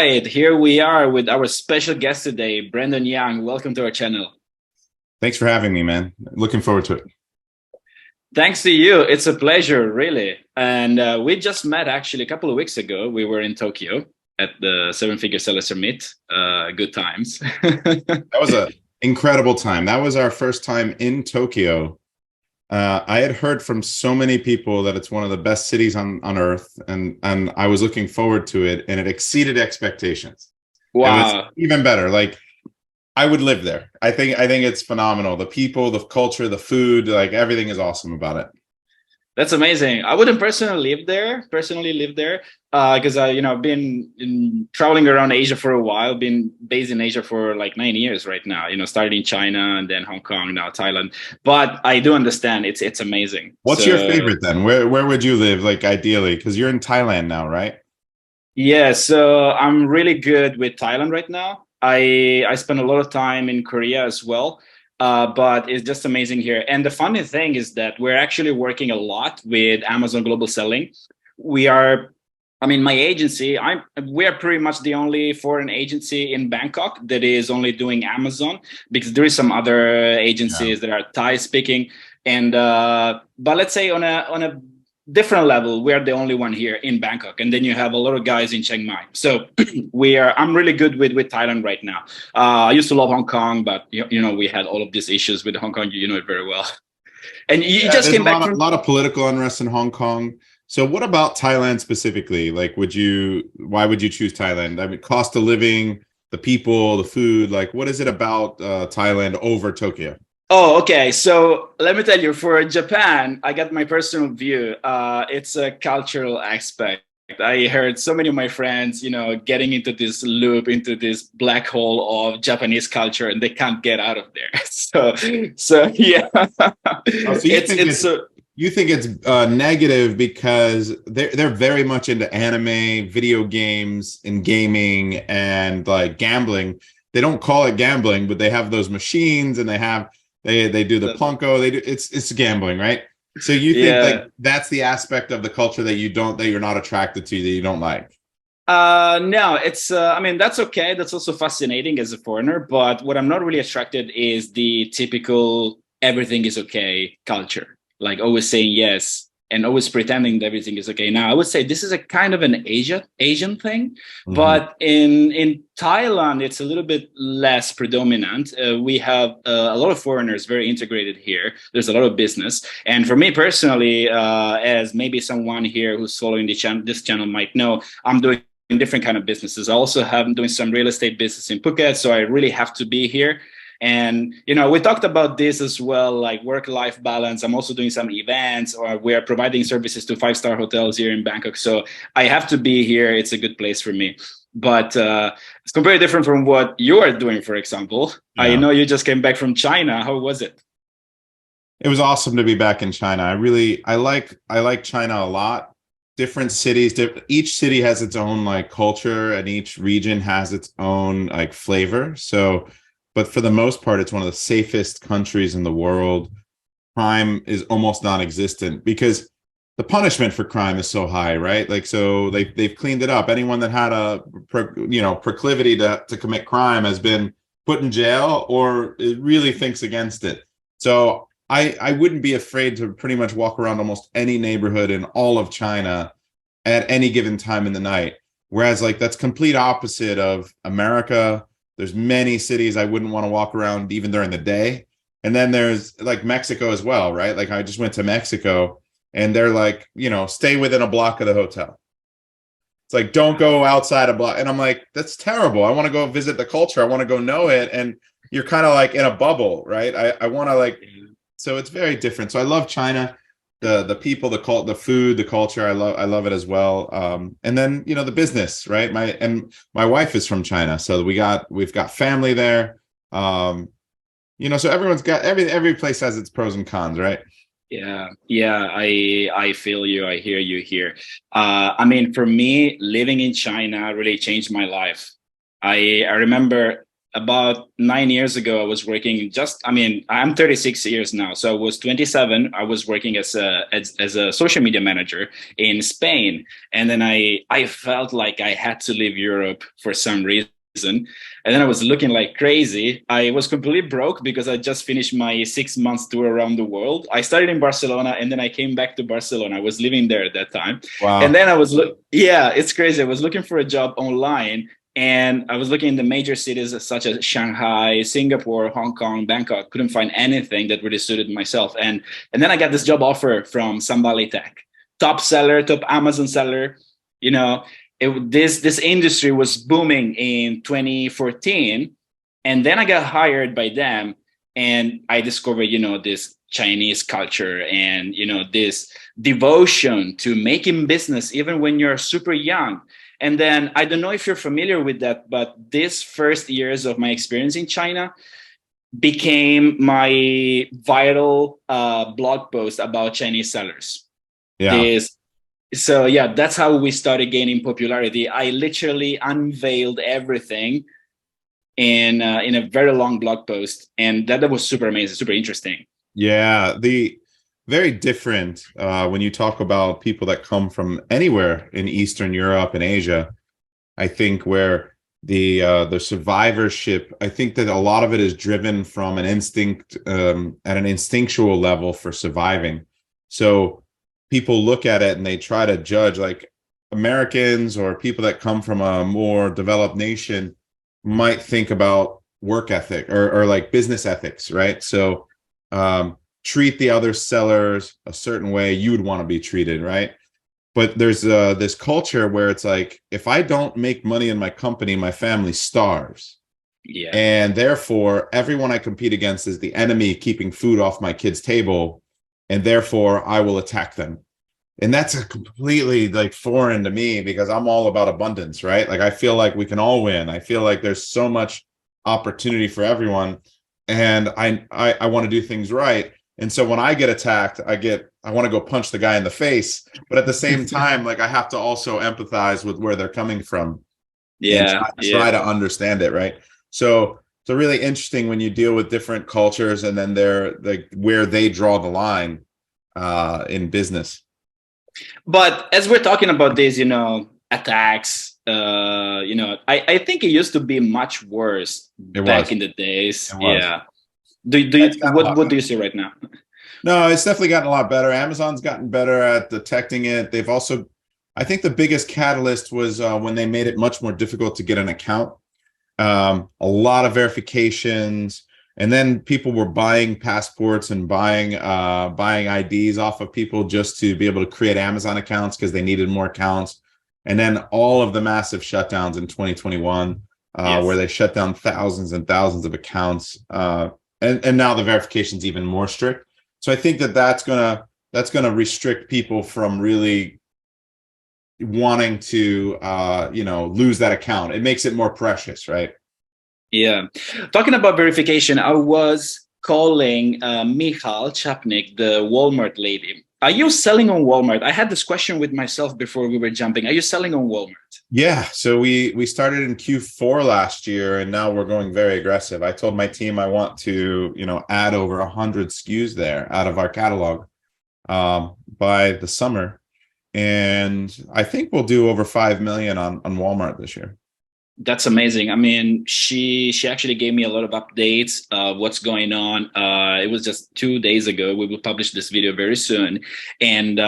right, here we are with our special guest today, Brandon Young. Welcome to our channel. Thanks for having me, man. Looking forward to it. Thanks to you. It's a pleasure, really. And we just met actually a couple of weeks ago. We were in Tokyo at the Seven Figure Seller Summit. Good times. That was an incredible time. That was our first time in Tokyo. I had heard from so many people that it's one of the best cities on earth, and I was looking forward to it, and it exceeded expectations. It was Wow. even better. Like I would live there. I think it's phenomenal. The people, the culture, the food, like everything is awesome about it. That's amazing. I wouldn't personally live there, because been traveling around Asia for a while, been based in Asia for like 9 years right now, started in China and then Hong Kong, now Thailand. But I do understand it's amazing. What's your So favorite then? Where would you live, like ideally? Because you're in Thailand now, right? yeah, so I'm really good with Thailand right now. I spend a lot of time in Korea as well. But it's just amazing here. And the funny thing is that we're actually working a lot with Amazon Global Selling. We are, I mean, my agency, we are pretty much the only foreign agency in Bangkok that is only doing Amazon, because there is some other Yeah. agencies that are Thai speaking. And but let's say on a different level, we are the only one here in Bangkok, and then you have a lot of guys in Chiang Mai. So I'm really good with Thailand right now. I used to love Hong Kong, but we had all of these issues with Hong Kong. You know it very well. And you Yeah, just there's a came back lot of from. lot of political unrest in Hong Kong. So what about Thailand specifically? Like, why would you choose Thailand? I mean, cost of living, the people, the food, like what is it about Thailand over Tokyo? Oh, okay. So let me tell you, for Japan, I got my personal view. It's a cultural aspect. I heard so many of my friends, getting into this loop, into this black hole of Japanese culture, and they can't get out of there. So yeah, Oh, so it's you think it's negative because they're very much into anime, video games, and gaming and like gambling. They don't call it gambling, but they have those machines and they do the plunko. They do it's gambling, right? So you think like yeah. that's the aspect of the culture that you're not attracted to, that you don't like? No, it's I mean, that's okay. That's also fascinating as a foreigner, but what I'm not really attracted is the typical everything is okay culture. Like always saying yes and always pretending that everything is okay. Now, I would say this is a kind of an Asian thing, Mhm. but in Thailand, it's a little bit less predominant. We have a lot of foreigners very integrated here. There's a lot of business, and for me personally, as maybe someone here who's following this channel might know, I'm doing different kind of businesses. I also have doing some real estate business in Phuket, so I really have to be here. And we talked about this as well, like work-life balance. I'm also doing some events, or we are providing services to five-star hotels here in Bangkok. So I have to be here. It's a good place for me. But it's completely different from what you are doing, for example. I Yeah. know you just came back from China. How was it? It was awesome to be back in China. I like China a lot. Different cities, each city has its own like culture, and each region has its own like flavor. So, but for the most part, it's one of the safest countries in the world. Crime is almost non-existent because the punishment for crime is so high, right? Like, so they've cleaned it up. Anyone that had a proclivity to commit crime has been put in jail, or it really thinks against it. So I wouldn't be afraid to pretty much walk around almost any neighborhood in all of China at any given time in the night. Whereas like that's complete opposite of America. There's many cities I wouldn't want to walk around even during the day. And then there's like Mexico as well, right? Like I just went to Mexico, and they're like, stay within a block of the hotel. It's like, don't go outside a block. And I'm like, that's terrible. I want to go visit the culture. I want to go know it. And you're kind of like in a bubble, right? I want to like, so it's very different. So I love China, the people, the food, the culture. I love it as well. And then, the business, right? My wife is from China. So we've got family there. So everyone's got every place has its pros and cons, right? Yeah, I feel you. I hear you here. I mean, for me, living in China really changed my life. I remember about 9 years ago, I was working I'm 36 years now. So I was 27. I was working as a social media manager in Spain. And then I felt like I had to leave Europe for some reason. And then I was looking like crazy. I was completely broke because I just finished my 6 months tour around the world. I started in Barcelona and then I came back to Barcelona. I was living there at that time. Wow. And then yeah, it's crazy. I was looking for a job online and I was looking in the major cities such as Shanghai, Singapore, Hong Kong, Bangkok. Couldn't find anything that really suited myself. And then I got this job offer from Somebody Tech, top seller, top Amazon seller. You know, this industry was booming in 2014, and then I got hired by them, and I discovered this Chinese culture and this devotion to making business even when you're super young. And then I don't know if you're familiar with that, but this first years of my experience in China became my viral blog post about Chinese sellers. Yeah. So yeah, that's how we started gaining popularity. I literally unveiled everything in a very long blog post, and that was super amazing, super interesting. Yeah, the very different when you talk about people that come from anywhere in Eastern Europe and Asia. I think where the survivorship, I think that a lot of it is driven from an instinct at an instinctual level for surviving. So people look at it and they try to judge, like Americans or people that come from a more developed nation might think about work ethic or like business ethics, right? So treat the other sellers a certain way you would want to be treated, right? But there's this culture where it's like, if I don't make money in my company, my family starves. Yeah. And therefore, everyone I compete against is the enemy keeping food off my kid's table. And therefore, I will attack them. And that's a completely like foreign to me because I'm all about abundance, right? Like I feel like we can all win. I feel like there's so much opportunity for everyone. And I want to do things right. And so when I get attacked, I want to go punch the guy in the face. But at the same time, like I have to also empathize with where they're coming from. Yeah. And try to understand it, right? So it's really interesting when you deal with different cultures and then they're like where they draw the line in business. But as we're talking about these, attacks, I think it used to be much worse back in the days. Yeah. What do you see right now? No, it's definitely gotten a lot better. Amazon's gotten better at detecting it. They've also, I think the biggest catalyst was when they made it much more difficult to get an account. A lot of verifications, and then people were buying passports and buying IDs off of people just to be able to create Amazon accounts because they needed more accounts. And then all of the massive shutdowns in 2021, yes, where they shut down thousands and thousands of accounts, and now the verification's even more strict. So I think that's gonna restrict people from really wanting to lose that account. It makes it more precious, right? Yeah. Talking about verification, I was calling Michal Chapnik, the Walmart lady. Are you selling on Walmart? I had this question with myself before we were jumping. Are you selling on Walmart? Yeah. So we started in Q4 last year, and now we're going very aggressive. I told my team I want to, add over 100 SKUs there out of our catalog by the summer. And I think we'll do over 5 million on Walmart this year. That's amazing. I mean, she actually gave me a lot of updates of what's going on. It was just 2 days ago. We will publish this video very soon, and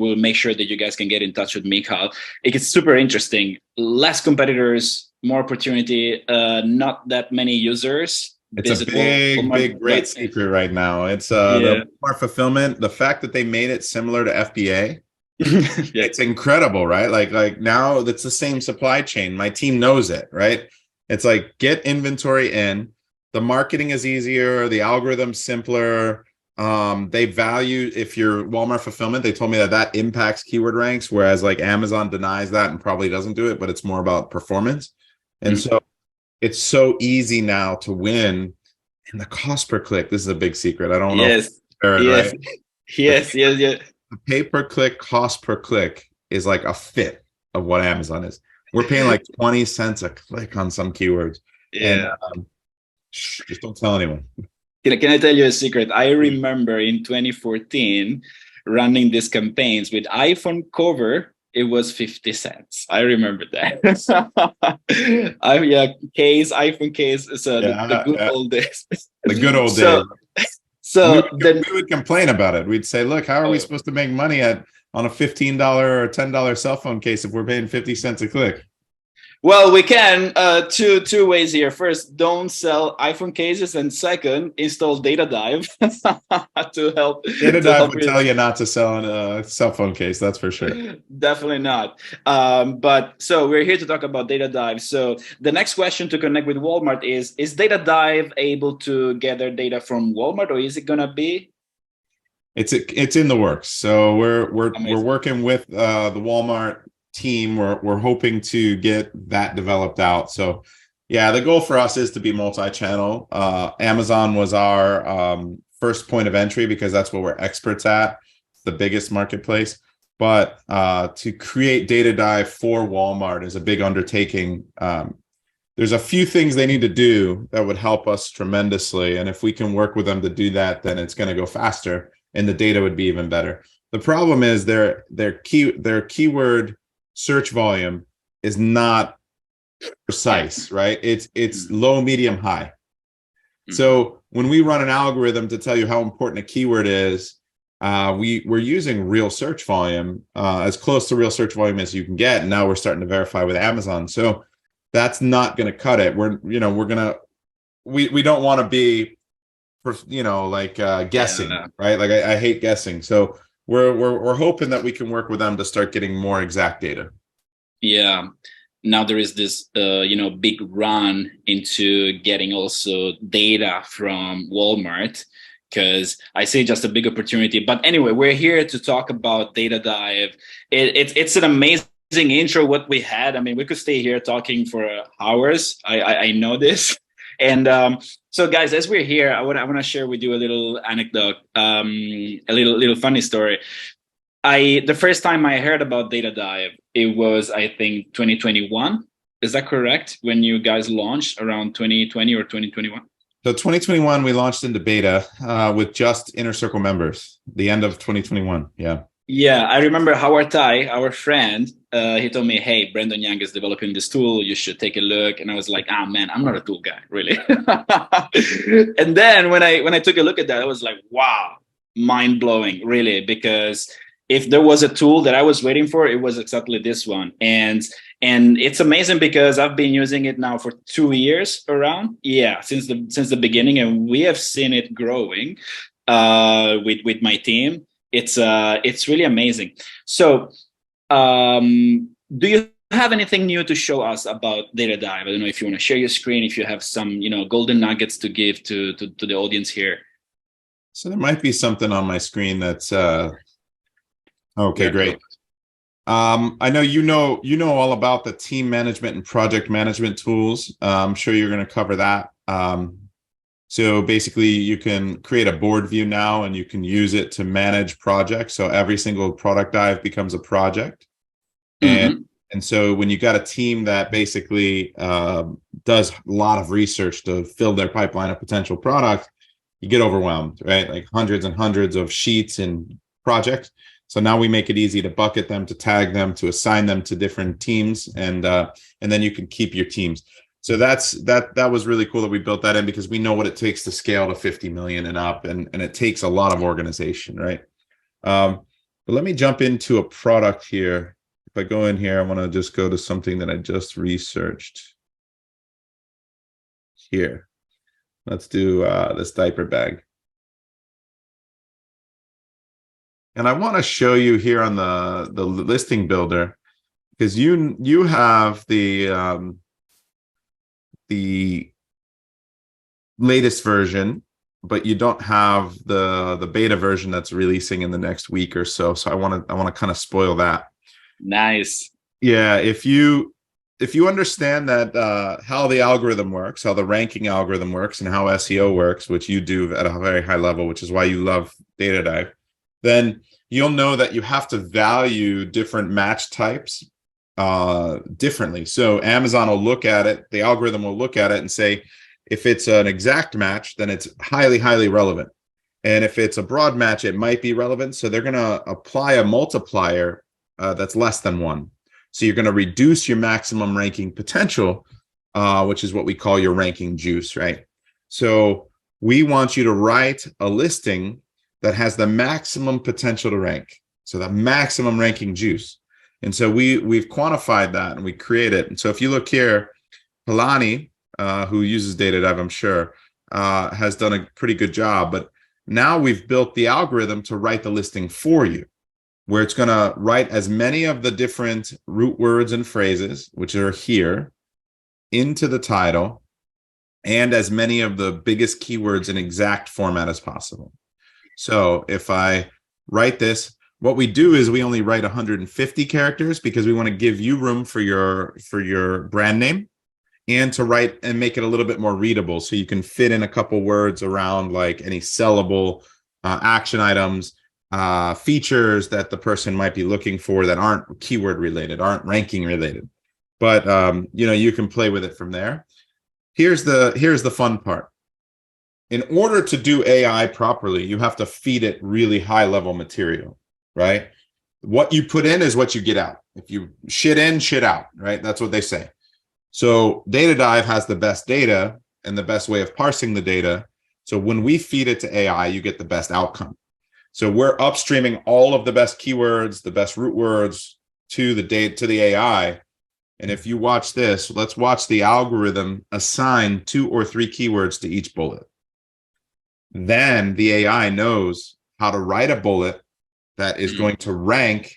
we'll make sure that you guys can get in touch with Michal. It gets super interesting. Less competitors, more opportunity, not that many users. It's a big, great secret right now. It's the Walmart fulfillment. The fact that they made it similar to FBA. Yeah. It's incredible, right? Like now that's the same supply chain. My team knows it, right? It's like get inventory in. The marketing is easier. The algorithm's simpler. They value, if you're Walmart fulfillment, they told me that impacts keyword ranks, whereas like Amazon denies that and probably doesn't do it, but it's more about performance. And so it's so easy now to win. And the cost per click, this is a big secret. I don't know. Yes. Right? Yes. The pay-per-click cost per click is like a fifth of what Amazon is. We're paying like 20 cents a click on some keywords. And Yeah. just don't tell anyone. Can I tell you a secret? I remember in 2014 running these campaigns with iPhone cover. It was 50 cents. I remember that. Yeah, case, iPhone case is the Yeah, good yeah. old days. The good old days. So, so then, We would complain about it. We'd say, look, how are we oh, supposed to make money on a $15 or $10 cell phone case if we're paying 50 cents a click? well, we can two ways here. First, don't sell iPhone cases, and second, install Data Dive to help Data to Dive help would you. tell you not to sell a cell phone case, that's for sure. Definitely not. But so we're here to talk about Data Dive. So the next question to connect with Walmart is Data Dive able to gather data from Walmart, or is it gonna be It's in the works. So we're amazing? working with the Walmart team. We're hoping to get that developed out. So yeah, the goal for us is to be multi-channel. Amazon was our first point of entry because that's what we're experts at, the biggest marketplace. But to create Data Dive for Walmart is a big undertaking. There's a few things they need to do that would help us tremendously. And if we can work with them to do that, then it's going to go faster and the data would be even better. The problem is their keyword search volume is not precise, right? It's low, medium, high. So when we run an algorithm to tell you how important a keyword is, we're using real search volume, as close to real search volume as you can get. And now we're starting to verify with Amazon. So that's not going to cut it. We don't want to be, guessing, Yeah. right? Like I hate guessing. So we're hoping that we can work with them to start getting more exact data. Yeah. Now there is this big run into getting also data from Walmart, because I see just a big opportunity. But anyway, we're here to talk about Data Dive. It's an amazing intro what we had. I memean, we could stay here talking for hours. I know this. And so guys, as we're here, I want to share with you a little anecdote, a little funny story. The first time I heard about Data Dive, it was, I think, 2021. Is that correct? When you guys launched around 2020 or 2021? So 2021, we launched into beta with just Inner Circle members, the end of 2021. Yeah. Yeah, I remember Howard Tai, our friend, he told me, hey, Brandon Young is developing this tool. You should take a look. And I was like, ah, man, I'm not a tool guy, really. And then when I took a look at that, I was like, wow, mind blowing, really, because if there was a tool that I was waiting for, it was exactly this one. And it's amazing because I've been using it now for 2 years around. Yeah, since the beginning, and we have seen it growing with my team. It's really amazing. So, do you have anything new to show us about Data Dive? I don't know if you want to share your screen, if you have some, golden nuggets to give to the audience here. So there might be something on my screen that's okay, great. I know you know all about the team management and project management tools. I'm sure you're going to cover that. So basically, you can create a board view now, and you can use it to manage projects. So every single product dive becomes a project. And so when you got a team that basically does a lot of research to fill their pipeline of potential product, you get overwhelmed, right? Like hundreds and hundreds of sheets and projects. So now we make it easy to bucket them, to tag them, to assign them to different teams, and then you can keep your teams. So that was really cool that we built that in, because we know what it takes to scale to 50 million and up, and it takes a lot of organization, right? But let me jump into a product here. If I go in here, I want to just go to something that I just researched here. Let's do this diaper bag. And I want to show you here on the listing builder, because you have the latest version, but you don't have the beta version that's releasing in the next week or so. So I want to kind of spoil that. Nice. Yeah, if you understand that how the algorithm works, how the ranking algorithm works, and how SEO works, which you do at a very high level, which is why you love Data Dive, then you'll know that you have to value different match types differently. So Amazon will look at it, the algorithm will look at it and say, if it's an exact match, then it's highly, highly relevant. And if it's a broad match, it might be relevant. So they're going to apply a multiplier that's less than 1. So you're going to reduce your maximum ranking potential, which is what we call your ranking juice, right? So we want you to write a listing that has the maximum potential to rank. So the maximum ranking juice. And so we've quantified that and we create it. And so if you look here, Palani, who uses Data Dive, I'm sure, has done a pretty good job. But now we've built the algorithm to write the listing for you, where it's going to write as many of the different root words and phrases, which are here, into the title, and as many of the biggest keywords in exact format as possible. So if I write this, what we do is we only write 150 characters because we want to give you room for your brand name, and to write and make it a little bit more readable, so you can fit in a couple words around like any sellable action items, features that the person might be looking for that aren't keyword related, aren't ranking related. But you can play with it from there. Here's the fun part. In order to do AI properly, you have to feed it really high level material, right? What you put in is what you get out. If you shit in, shit out, right? That's what they say. So Data Dive has the best data and the best way of parsing the data. So when we feed it to AI, you get the best outcome. So we're upstreaming all of the best keywords, the best root words to the AI. And if you watch this, let's watch the algorithm assign 2 or 3 keywords to each bullet. Then the AI knows how to write a bullet that is going to rank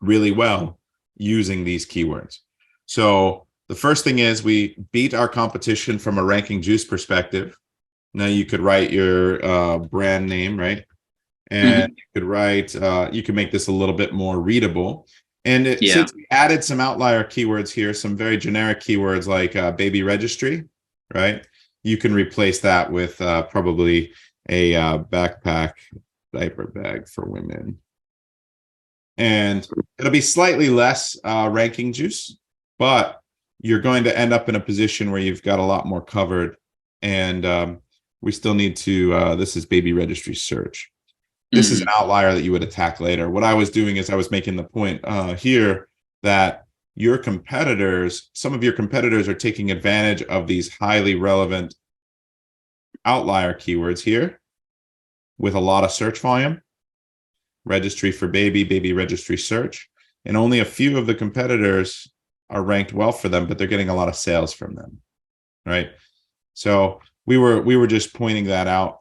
really well using these keywords. So the first thing is we beat our competition from a ranking juice perspective. Now you could write your brand name, right? And you could write, you can make this a little bit more readable. And since we added some outlier keywords here, some very generic keywords like baby registry, right? You can replace that with probably a backpack diaper bag for women. And it'll be slightly less ranking juice, but you're going to end up in a position where you've got a lot more covered. And we still need to, this is baby registry search. This is an outlier that you would attack later. What I was doing is I was making the point here that your competitors, some of your competitors are taking advantage of these highly relevant outlier keywords here with a lot of search volume, registry for baby, baby registry search, and only a few of the competitors are ranked well for them, but they're getting a lot of sales from them, right? So we were just pointing that out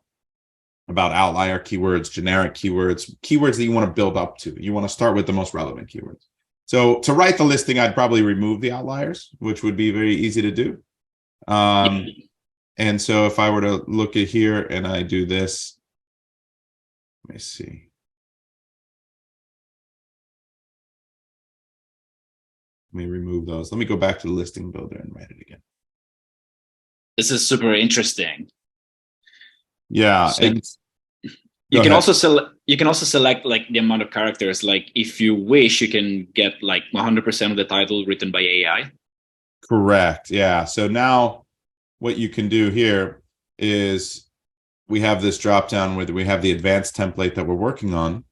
about outlier keywords, generic keywords, keywords that you want to build up to. You want to start with the most relevant keywords. So to write the listing, I'd probably remove the outliers, which would be very easy to do. And so if I were to look at here and I do this, let me see. Let me remove those. Let me go back to the listing builder and write it again. This is super interesting. Yeah. So you can also select like the amount of characters. Like if you wish, you can get like 100% of the title written by AI. Correct. Yeah. So now what you can do here is we have this drop down where we have the advanced template that we're working on,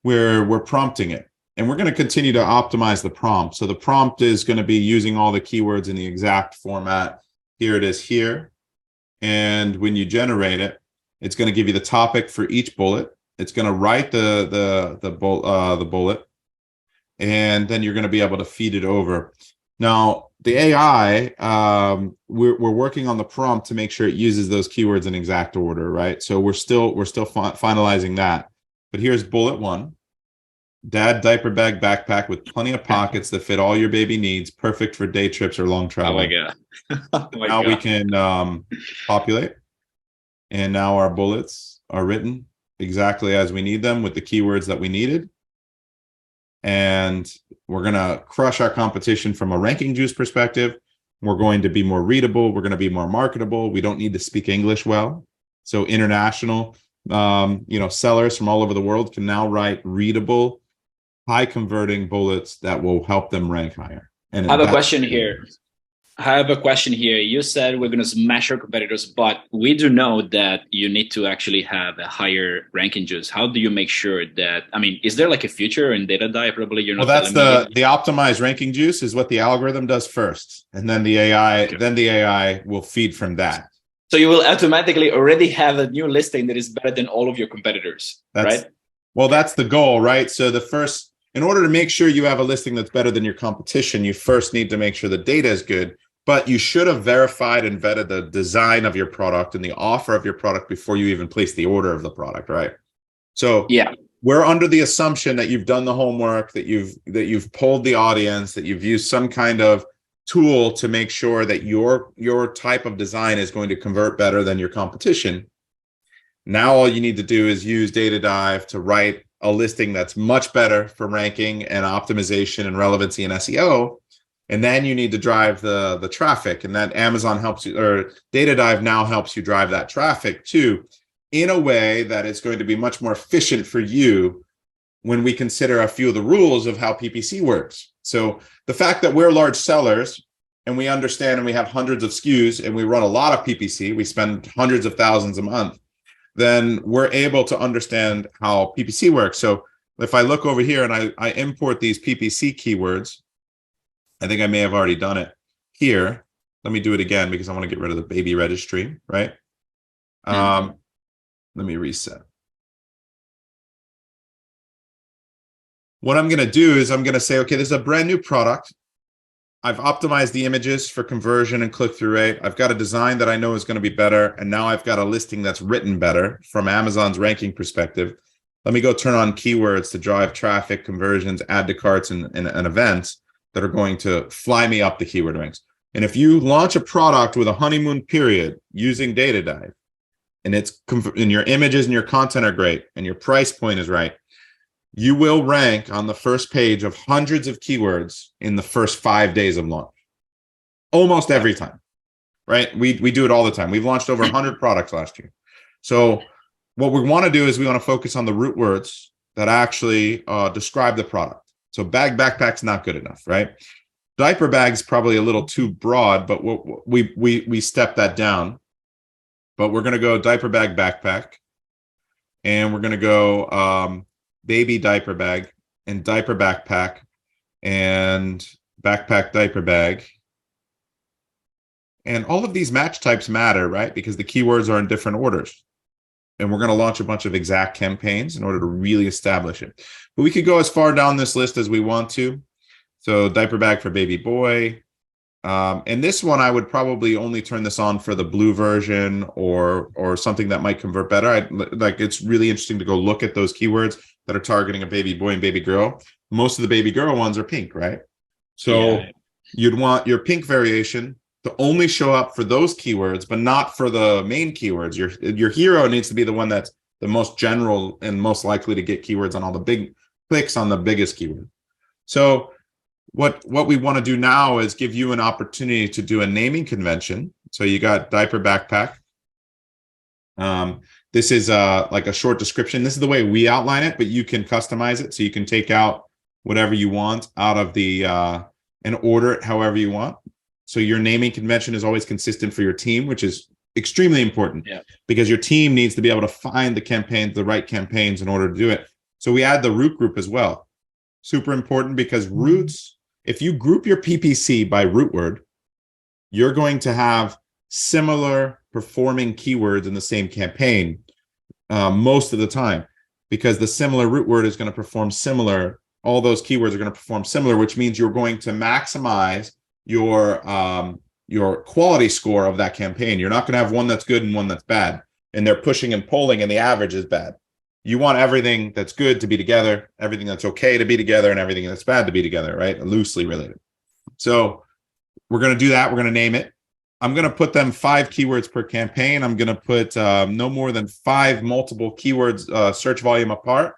where we're prompting it. And we're going to continue to optimize the prompt. So the prompt is going to be using all the keywords in the exact format. Here it is here. And when you generate it, it's going to give you the topic for each bullet. It's going to write the bullet, and then you're going to be able to feed it over. Now, the AI, we're working on the prompt to make sure it uses those keywords in exact order, right? So we're still finalizing that. But here's bullet 1. Dad diaper bag backpack with plenty of pockets that fit all your baby needs, perfect for day trips or long travel. Oh my God. Oh my now God. we can populate, and now our bullets are written exactly as we need them with the keywords that we needed. And we're going to crush our competition from a ranking juice perspective. We're going to be more readable. We're going to be more marketable. We don't need to speak English well. So international sellers from all over the world can now write readable high converting bullets that will help them rank higher. And I have a question here. You said we're going to smash our competitors, but we do know that you need to actually have a higher ranking juice. How do you make sure that, I mean, is there like a future in data dive? Probably you're not that's telling me. the optimized ranking juice is what the algorithm does first. And then the AI will feed from that. So you will automatically already have a new listing that is better than all of your competitors, right? Well, that's the goal, right? So in order to make sure you have a listing that's better than your competition, you first need to make sure the data is good, but you should have verified and vetted the design of your product and the offer of your product before you even place the order of the product, right? So yeah, we're under the assumption that you've done the homework, that you've polled the audience, that you've used some kind of tool to make sure that your type of design is going to convert better than your competition. Now all you need to do is use Data Dive to write a listing that's much better for ranking and optimization and relevancy and SEO. And then you need to drive the traffic, and that Amazon helps you, or Data Dive now helps you drive that traffic too, in a way that is going to be much more efficient for you when we consider a few of the rules of how PPC works. So the fact that we're large sellers and we understand and we have hundreds of SKUs and we run a lot of PPC, we spend hundreds of thousands a month, then we're able to understand how PPC works. So if I look over here and I import these PPC keywords, I think I may have already done it here. Let me do it again because I want to get rid of the baby registry, right? Let me reset. What I'm going to do is I'm going to say, okay, this is a brand new product. I've optimized the images for conversion and click-through rate. I've got a design that I know is going to be better. And now I've got a listing that's written better from Amazon's ranking perspective. Let me go turn on keywords to drive traffic, conversions, add to carts, and events that are going to fly me up the keyword ranks. And if you launch a product with a honeymoon period using Data Dive, and your images and your content are great, and your price point is right, you will rank on the first page of hundreds of keywords in the first 5 days of launch. Almost every time, right? We do it all the time. We've launched over 100 products last year. So what we want to do is we want to focus on the root words that actually describe the product. So backpack's not good enough, right? Diaper bag's probably a little too broad, but we step that down. But we're going to go diaper bag backpack, and we're going to go baby diaper bag and diaper backpack and backpack diaper bag. And all of these match types matter, right? Because the keywords are in different orders. And we're going to launch a bunch of exact campaigns in order to really establish it. But we could go as far down this list as we want to. So diaper bag for baby boy. And this one, I would probably only turn this on for the blue version or something that might convert better. It's really interesting to go look at those keywords that are targeting a baby boy and baby girl. Most of the baby girl ones are pink, right? So you'd want your pink variation to only show up for those keywords, but not for the main keywords. Your hero needs to be the one that's the most general and most likely to get keywords on all the big clicks on the biggest keyword. So what we want to do now is give you an opportunity to do a naming convention. So you got diaper backpack. This is like a short description. This is the way we outline it, but you can customize it. So you can take out whatever you want out of the and order it however you want. So your naming convention is always consistent for your team, which is extremely important because your team needs to be able to find the right campaigns in order to do it. So we add the root group as well. Super important because roots, if you group your PPC by root word, you're going to have similar performing keywords in the same campaign most of the time, because the similar root word is going to perform similar. All those keywords are going to perform similar, which means you're going to maximize your quality score of that campaign. You're not going to have one that's good and one that's bad, and they're pushing and pulling and the average is bad. You want everything that's good to be together, everything that's okay to be together, and everything that's bad to be together, right? Loosely related. So we're going to do that. We're going to name it. I'm going to put them 5 keywords per campaign. I'm going to put no more than 5 multiple keywords search volume apart.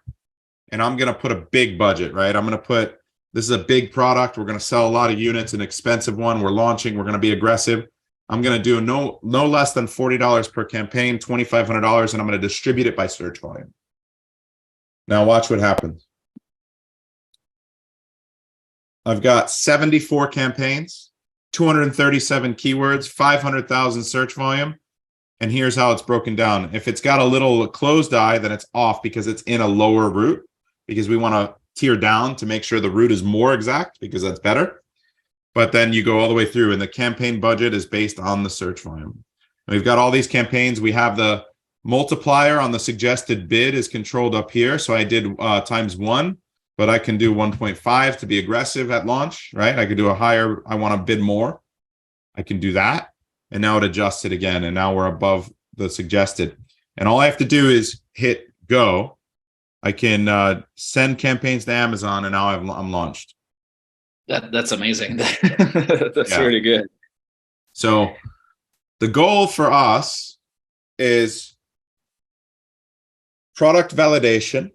And I'm going to put a big budget, right? I'm going to put, this is a big product. We're going to sell a lot of units, an expensive one. We're launching. We're going to be aggressive. I'm going to do no less than $40 per campaign, $2,500, and I'm going to distribute it by search volume. Now watch what happens. I've got 74 campaigns, 237 keywords, 500,000 search volume. And here's how it's broken down. If it's got a little closed eye, then it's off because it's in a lower route, because we want to tier down to make sure the route is more exact, because that's better. But then you go all the way through, and the campaign budget is based on the search volume. And we've got all these campaigns. We have the multiplier on the suggested bid is controlled up here. So I did ×1, but I can do 1.5 to be aggressive at launch, right? I could do a higher, I want to bid more. I can do that. And now it adjusts it again. And now we're above the suggested. And all I have to do is hit go. I can send campaigns to Amazon, and now I'm launched. That's amazing. That's really good. So the goal for us is product validation,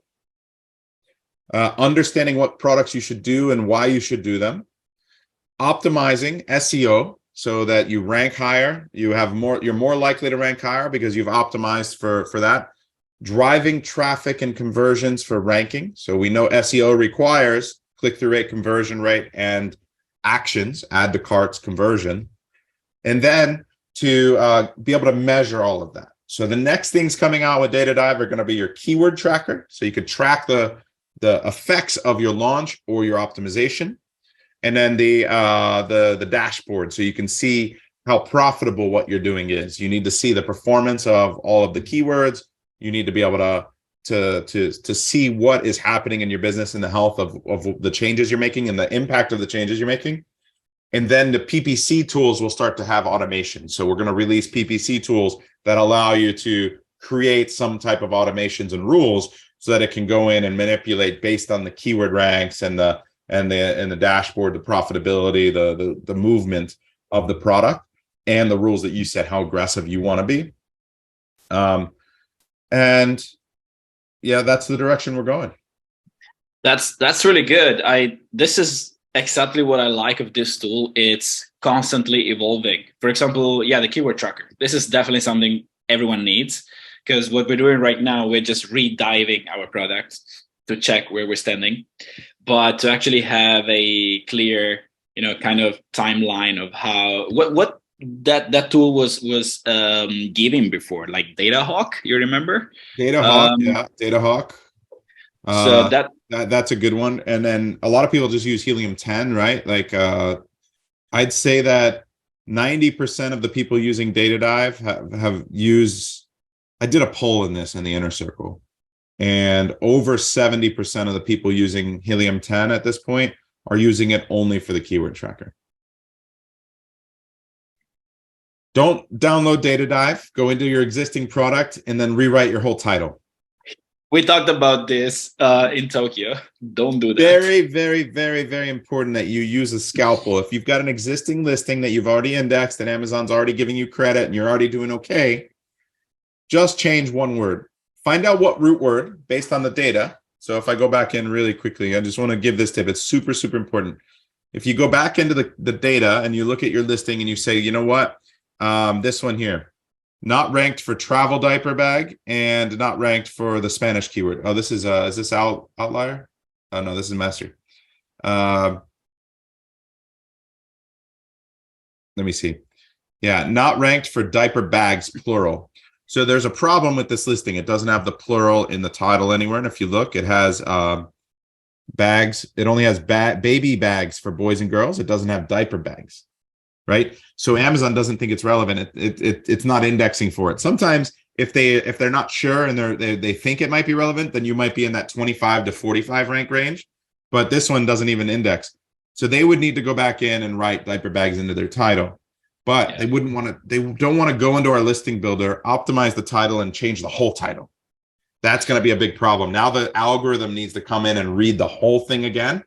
understanding what products you should do and why you should do them, optimizing SEO so that you rank higher, you're more likely to rank higher because you've optimized for that, driving traffic and conversions for ranking. So we know SEO requires click-through rate, conversion rate, and actions, add to carts, conversion, and then to be able to measure all of that. So the next things coming out with Data Dive are going to be your keyword tracker. So you could track the effects of your launch or your optimization. And then the dashboard, so you can see how profitable what you're doing is. You need to see the performance of all of the keywords. You need to be able to see what is happening in your business and the health of the changes you're making and the impact of the changes you're making. And then the PPC tools will start to have automation. So we're going to release PPC tools that allow you to create some type of automations and rules so that it can go in and manipulate based on the keyword ranks and the dashboard, the profitability, the movement of the product, and the rules that you set, how aggressive you want to be. And yeah, that's the direction we're going. That's really good. This is exactly what I like of this tool. It's constantly evolving. For example, the keyword tracker. This is definitely something everyone needs, because what we're doing right now, we're just re-diving our product to check where we're standing. But to actually have a clear, kind of timeline of how what that tool was giving before, like Datahawk, you remember? Datahawk, yeah, Datahawk. So that's a good one. And then a lot of people just use Helium 10, right? Like I'd say that 90% of the people using Data Dive have used. I did a poll in this in the inner circle, and over 70% of the people using Helium 10 at this point are using it only for the keyword tracker. Don't download Data Dive, go into your existing product, and then rewrite your whole title. We talked about this in Tokyo. Don't do that. Very, very, very, very important that you use a scalpel. If you've got an existing listing that you've already indexed and Amazon's already giving you credit and you're already doing okay, just change one word. Find out what root word based on the data. So if I go back in really quickly, I just want to give this tip. It's super, super important. If you go back into the data and you look at your listing and you say, you know what, this one here, not ranked for travel diaper bag and not ranked for the Spanish keyword. Oh, this is this outlier? Oh, no, this is master. Let me see. Yeah, not ranked for diaper bags, plural. So there's a problem with this listing. It doesn't have the plural in the title anywhere. And if you look, it has bags. It only has baby bags for boys and girls. It doesn't have diaper bags, right? So Amazon doesn't think it's relevant. It's not indexing for it. Sometimes if they're not sure and they think it might be relevant, then you might be in that 25 to 45 rank range. But this one doesn't even index. So they would need to go back in and write diaper bags into their title. But they wouldn't want to, they don't want to go into our listing builder, optimize the title, and change the whole title. That's going to be a big problem. Now the algorithm needs to come in and read the whole thing again.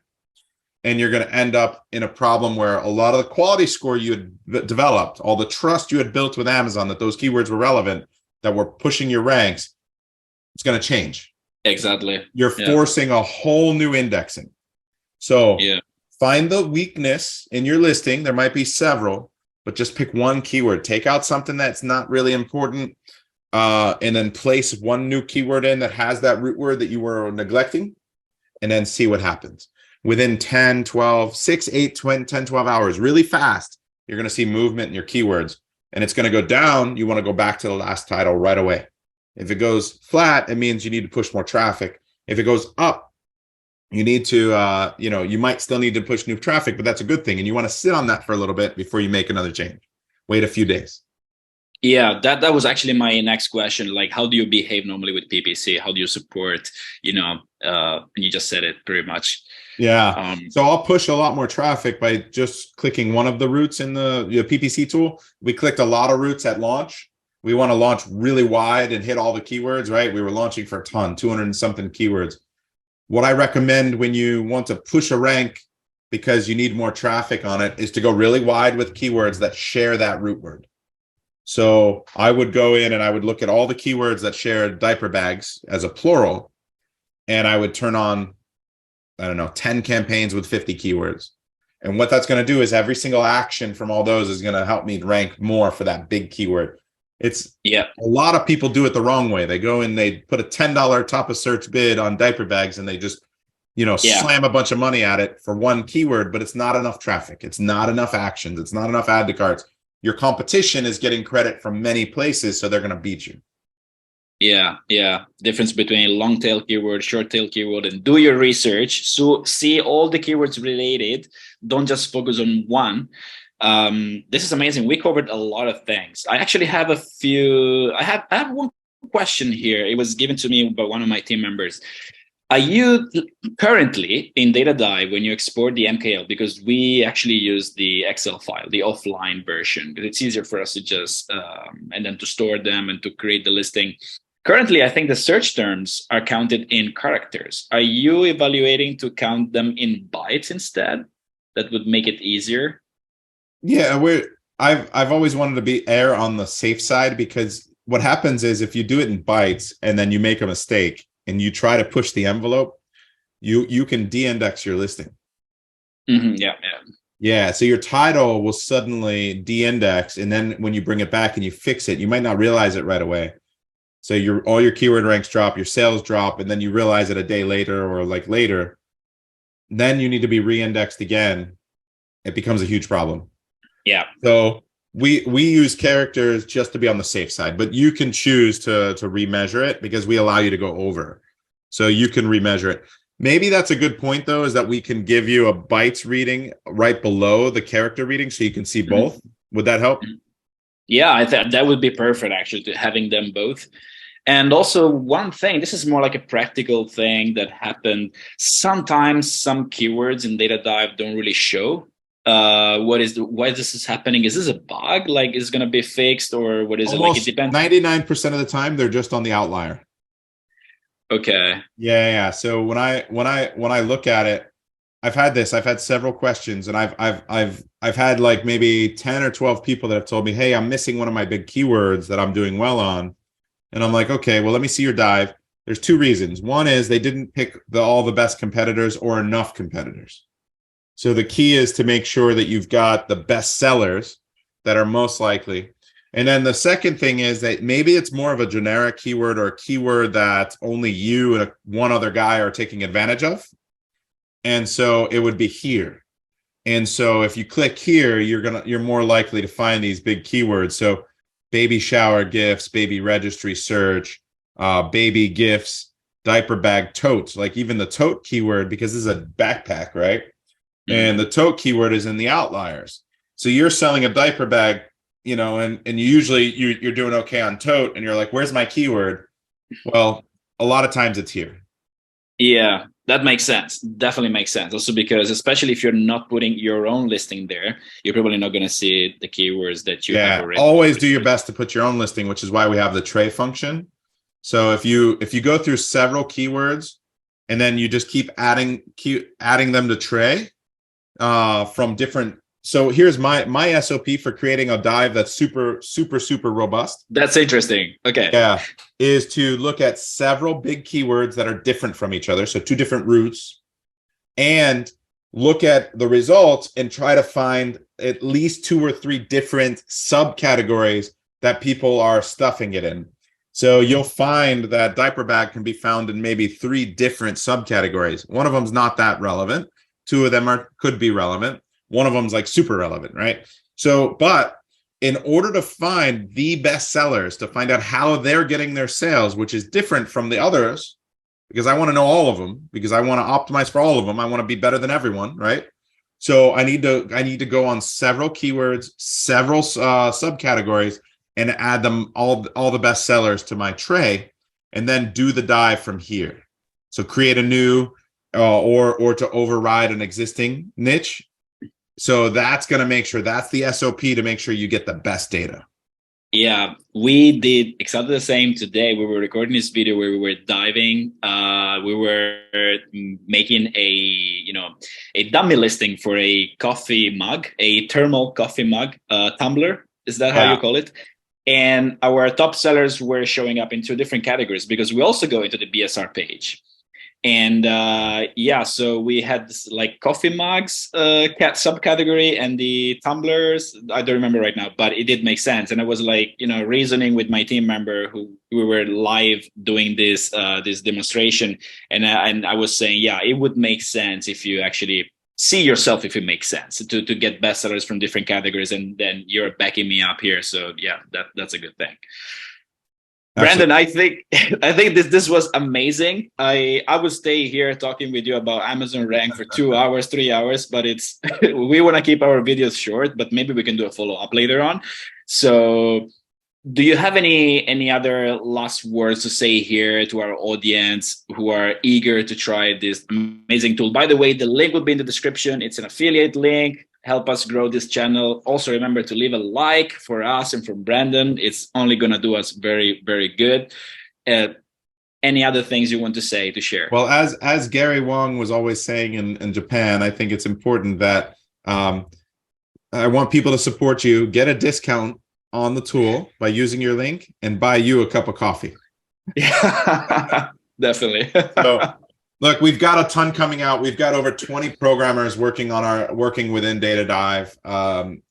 And you're going to end up in a problem where a lot of the quality score you had developed, all the trust you had built with Amazon that those keywords were relevant, that were pushing your ranks, it's going to change. Exactly. You're forcing a whole new indexing. So find the weakness in your listing. There might be several, but just pick one keyword. Take out something that's not really important, and then place one new keyword in that has that root word that you were neglecting, and then see what happens. within 10, 12, 6, 8, 20, 10, 12 hours, really fast, you're going to see movement in your keywords. And it's going to go down. You want to go back to the last title right away. If it goes flat, it means you need to push more traffic. If it goes up, you need to, you might still need to push new traffic, but that's a good thing. And you want to sit on that for a little bit before you make another change. Wait a few days. Yeah, that was actually my next question. Like, how do you behave normally with PPC? How do you support, you just said it pretty much. Yeah. So I'll push a lot more traffic by just clicking one of the routes in the PPC tool. We clicked a lot of routes at launch. We want to launch really wide and hit all the keywords, right? We were launching for a ton, 200 and something keywords. What I recommend when you want to push a rank because you need more traffic on it is to go really wide with keywords that share that root word. So I would go in and I would look at all the keywords that share diaper bags as a plural, and I would turn on, 10 campaigns with 50 keywords. And what that's going to do is every single action from all those is going to help me rank more for that big keyword. A lot of people do it the wrong way. They go and they put a $10 top of search bid on diaper bags and they just, slam a bunch of money at it for one keyword, but it's not enough traffic. It's not enough actions. It's not enough add to carts. Your competition is getting credit from many places, so they're going to beat you. Yeah. Difference between long tail keyword, short tail keyword, and do your research. So see all the keywords related. Don't just focus on one. This is amazing. We covered a lot of things. I actually have I have one question here. It was given to me by one of my team members. Are you currently in Data Dive when you export the MKL? Because we actually use the Excel file, the offline version, because it's easier for us to just and then to store them and to create the listing. Currently, I think the search terms are counted in characters. Are you evaluating to count them in bytes instead? That would make it easier. Yeah, I've always wanted to err on the safe side, because what happens is if you do it in bytes and then you make a mistake and you try to push the envelope, you can de-index your listing. Yeah. So your title will suddenly de-index, and then when you bring it back and you fix it, you might not realize it right away. So all your keyword ranks drop, your sales drop, and then you realize it a day later or later. Then you need to be re-indexed again. It becomes a huge problem. Yeah. So we use characters just to be on the safe side, but you can choose to remeasure it because we allow you to go over. So you can remeasure it. Maybe that's a good point, though, is that we can give you a bytes reading right below the character reading so you can see both. Would that help? Yeah, I think that would be perfect, actually, to having them both. And also one thing, this is more like a practical thing that happened. Sometimes some keywords in Data Dive don't really show. Why this is happening? Is this a bug? Like, is it going to be fixed, or what is it? Like, it depends. 99% of the time, they're just on the outlier. Okay. Yeah. So when I look at it, I've had several questions, and I've had like maybe 10 or 12 people that have told me, hey, I'm missing one of my big keywords that I'm doing well on. And I'm like, okay, well, let me see your dive. There's two reasons. One is they didn't pick all the best competitors or enough competitors. So the key is to make sure that you've got the best sellers that are most likely. And then the second thing is that maybe it's more of a generic keyword, or a keyword that only you and one other guy are taking advantage of. And so it would be here. And so if you click here, you're more likely to find these big keywords. So baby shower gifts, baby registry search, baby gifts, diaper bag, totes, like even the tote keyword, because this is a backpack, right? And the tote keyword is in the outliers. So you're selling a diaper bag, and usually you're doing okay on tote, and you're like, where's my keyword? Well, a lot of times it's here. Yeah, that makes sense. Definitely makes sense. Also because, especially if you're not putting your own listing there, you're probably not going to see the keywords that you have already. Always do your best to put your own listing, which is why we have the tray function. So if you go through several keywords and then you just keep adding them to tray from different. So here's my SOP for creating a dive that's super, super, super robust. That's interesting. Okay. Yeah. Is to look at several big keywords that are different from each other. So two different routes, and look at the results and try to find at least 2 or 3 different subcategories that people are stuffing it in. So you'll find that diaper bag can be found in maybe 3 different subcategories. One of them is not that relevant, 2 of them could be relevant. One of them is like super relevant, right? So, but in order to find the best sellers, to find out how they're getting their sales, which is different from the others, because I want to know all of them, because I want to optimize for all of them. I want to be better than everyone, right? So I need to go on several keywords, several subcategories, and add them all the best sellers to my tray, and then do the dive from here. So create a new or to override an existing niche. So that's going to make sure that's the SOP to make sure you get the best data. Yeah, we did exactly the same today. We were recording this video where we were diving. We were making a dummy listing for a coffee mug, a thermal coffee mug, tumbler. Is that how you call it? And our top sellers were showing up in 2 different categories, because we also go into the BSR page. And yeah, so we had this, like, coffee mugs subcategory, and the tumblers, I don't remember right now, but it did make sense. And I was like, reasoning with my team member who we were live doing this this demonstration, and I was saying, yeah, it would make sense if you actually see yourself, if it makes sense to get bestsellers from different categories, and then you're backing me up here. So yeah, that's a good thing. Brandon, I think this was amazing. I would stay here talking with you about Amazon Rank for 2 hours, 3 hours, but it's we want to keep our videos short, but maybe we can do a follow-up later on. So do you have any other last words to say here to our audience who are eager to try this amazing tool? By the way, the link will be in the description. It's an affiliate link. Help us grow this channel. Also, remember to leave a like for us and for Brandon. It's only going to do us very, very good. Any other things you want to say, to share? Well, as Gary Wang was always saying in Japan, I think it's important that I want people to support you. Get a discount on the tool by using your link, and buy you a cup of coffee. Yeah, definitely. So, look, we've got a ton coming out. We've got over 20 programmers working within Data Dive.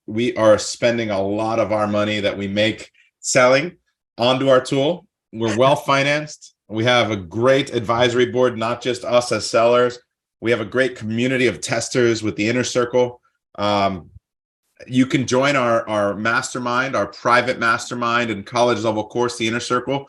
We are spending a lot of our money that we make selling onto our tool. We're well financed. We have a great advisory board, not just us as sellers. We have a great community of testers with the Inner Circle. You can join our mastermind, our private mastermind and college level course, the Inner Circle.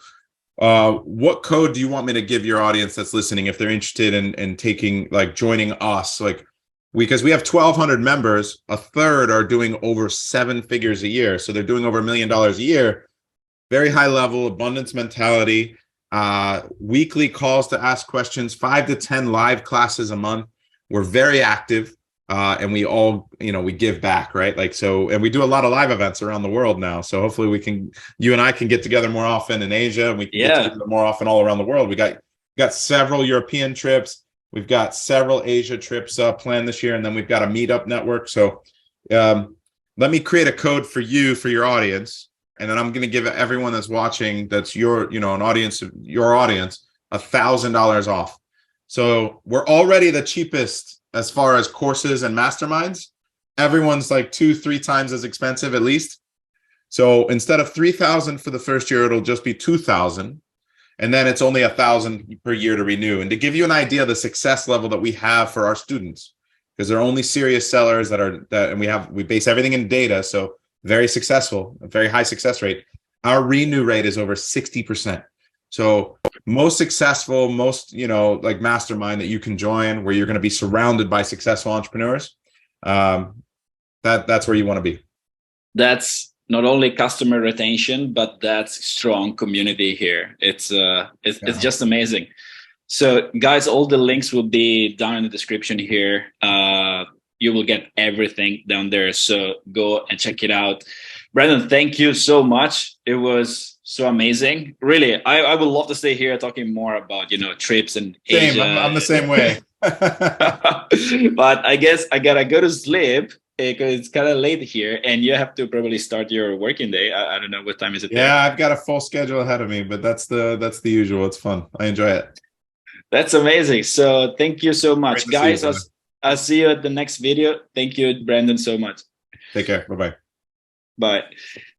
What code do you want me to give your audience that's listening if they're interested in taking, like, joining us? Like, because we have 1,200 members, a third are doing over 7 figures a year. So they're doing over $1 million a year. Very high level, abundance mentality, weekly calls to ask questions, 5 to 10 live classes a month. We're very active. And we all, we give back, right? Like, so, and we do a lot of live events around the world now. So hopefully you and I can get together more often in Asia, and we can get together more often all around the world. We got several European trips. We've got several Asia trips planned this year. And then we've got a meetup network. So let me create a code for you, for your audience. And then I'm going to give everyone that's watching, that's your, an audience, your audience, $1,000 off. So we're already the cheapest as far as courses and masterminds. Everyone's like 2-3 times as expensive at least. So instead of $3,000 for the first year, it'll just be $2,000. And then it's only $1,000 per year to renew. And to give you an idea of the success level that we have for our students, because they're only serious sellers and we base everything in data. So very successful, a very high success rate. Our renew rate is over 60%. So most successful, most, like mastermind that you can join, where you're going to be surrounded by successful entrepreneurs. That's where you want to be. That's not only customer retention, but that's strong community here. It's just amazing. So guys, all the links will be down in the description here. You will get everything down there. So go and check it out. Brandon, thank you so much. It was so amazing. Really, I would love to stay here talking more about, trips and Asia. I'm the same way. But I guess I gotta go to sleep because it's kind of late here, and you have to probably start your working day. I don't know what time is it. Yeah, I've got a full schedule ahead of me, but that's the usual. It's fun. I enjoy it. That's amazing. So thank you so much, guys. I'll see you at the next video. Thank you, Brandon, so much. Take care. Bye-bye. Bye.